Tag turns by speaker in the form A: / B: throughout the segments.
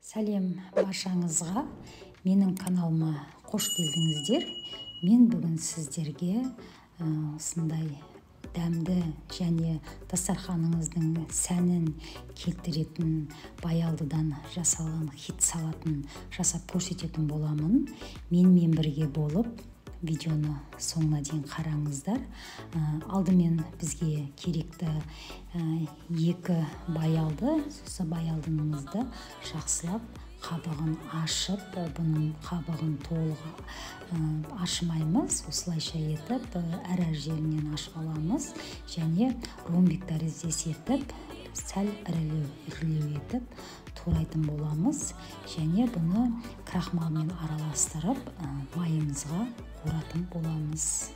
A: Сәлем баршаңызға, менің каналыма қош келдіңіздер. Мен бүгін сіздерге осындай дәмді және дастарханыңыздың сәнін келтіретін баялдыдан жасалған хит салатын жасап көрсететін боламын. Менімен бірге болып видеоны соңына дейін қараңыздар. Алдымен бізге керекті екі баялды, сосы баялдымызды жақсылап қабығын ашып, бұның қабығын толық ашмаймыз. Осылайша етіп, әр жерінен ашып аламыз және ромбик тәріздес етіп, сәл ірілеу етіп турайтын боламыз және бұны крахмалмен араластырып майымызға қоратын боламыз.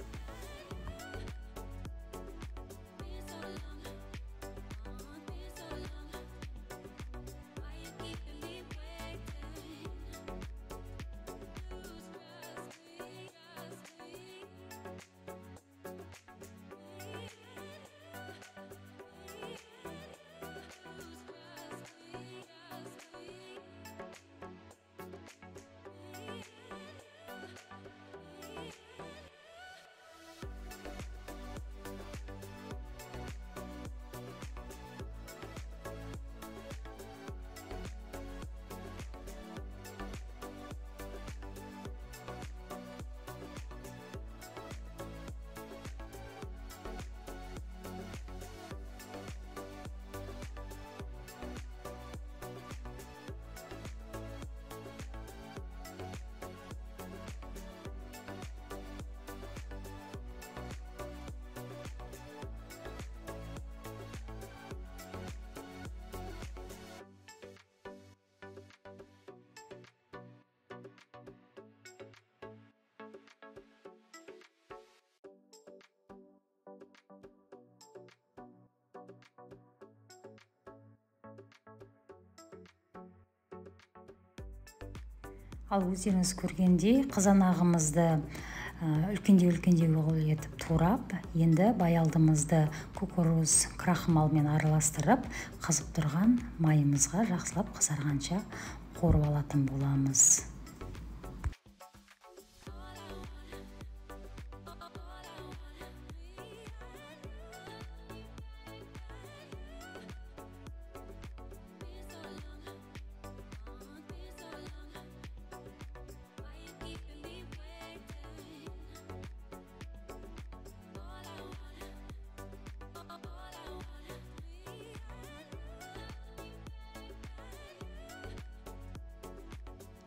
A: Ал өздеріңіз көргендей қызанағымызды үлкендеу қылып етіп турап, енді баялдымызды кукуруз крахмалмен араластырып, қызып тұрған майымызға жақсылап қызарғанша қорып алатын боламыз.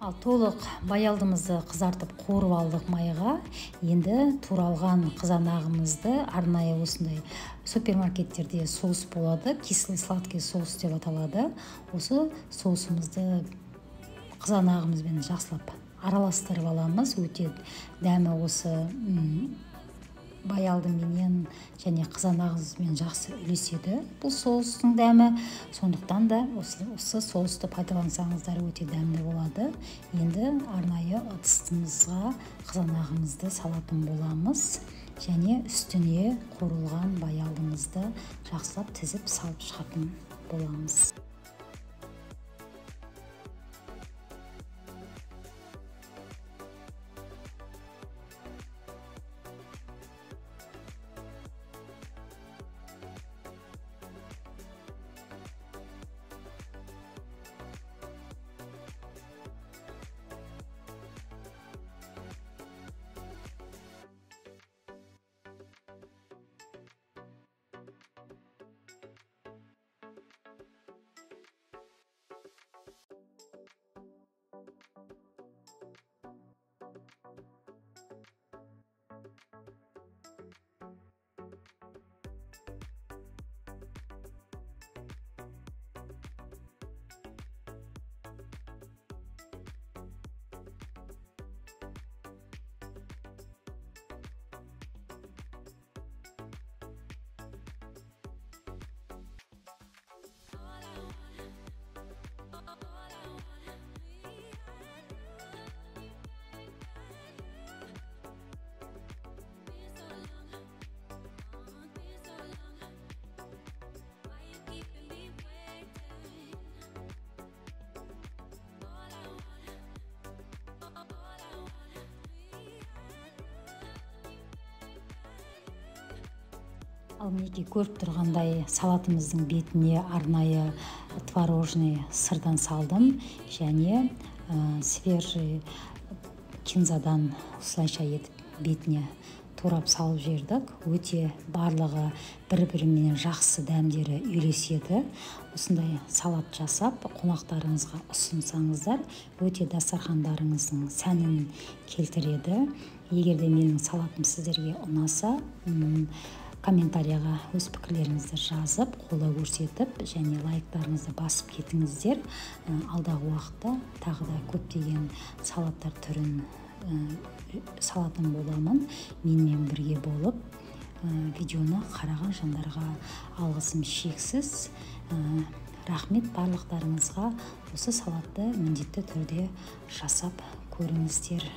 A: Ал толық баялдымызды қызартып қорып алдық майға. Енді туралған қызанағымызды арнайы осындай супермаркеттерде соус болады, кислый сладкий соус деп аталады. Осы соусымызды қызанағымызбен жақсылап араластырып аламыз. Өте дәмі осы баялдыменен және қызанағымызбен жақсы үйлеседі бұл соустың дәмі. Сондықтан да осы соусты пайдалансаңыздар өте дәмді болады. Енді арнайы ыдысымызға қызанағымызды салатын боламыз және үстіне қорылған баялдымызды жақсылап тізіп салып шығатын боламыз. Ал мінекей көріп тұрғандай салатымыздың бетіне арнайы творожный сырдан салдым және свежий кинзадан осылайша етіп бетіне турап салып жібердік. Өте барлығы бір-бірімен жақсы дәмдері үйлеседі. Осындай салат жасап қонақтарыңызға ұсынсаңыздар, өте дастархандарыңыздың сәнін келтіреді. Егер де менің салатым сіздерге ұнаса, комментарияға өз пікірлеріңізді жазып, қолдау көрсетіп және лайктарыңызды басып кетіңіздер. Алдағы уақытта тағы да көптеген салаттар түрін салатын боламын. Менімен бірге болып видеоны қараған жандарға алғысым шексіз. Рахмет барлықтарыңызға. Осы салатты міндетті түрде жасап көріңіздер.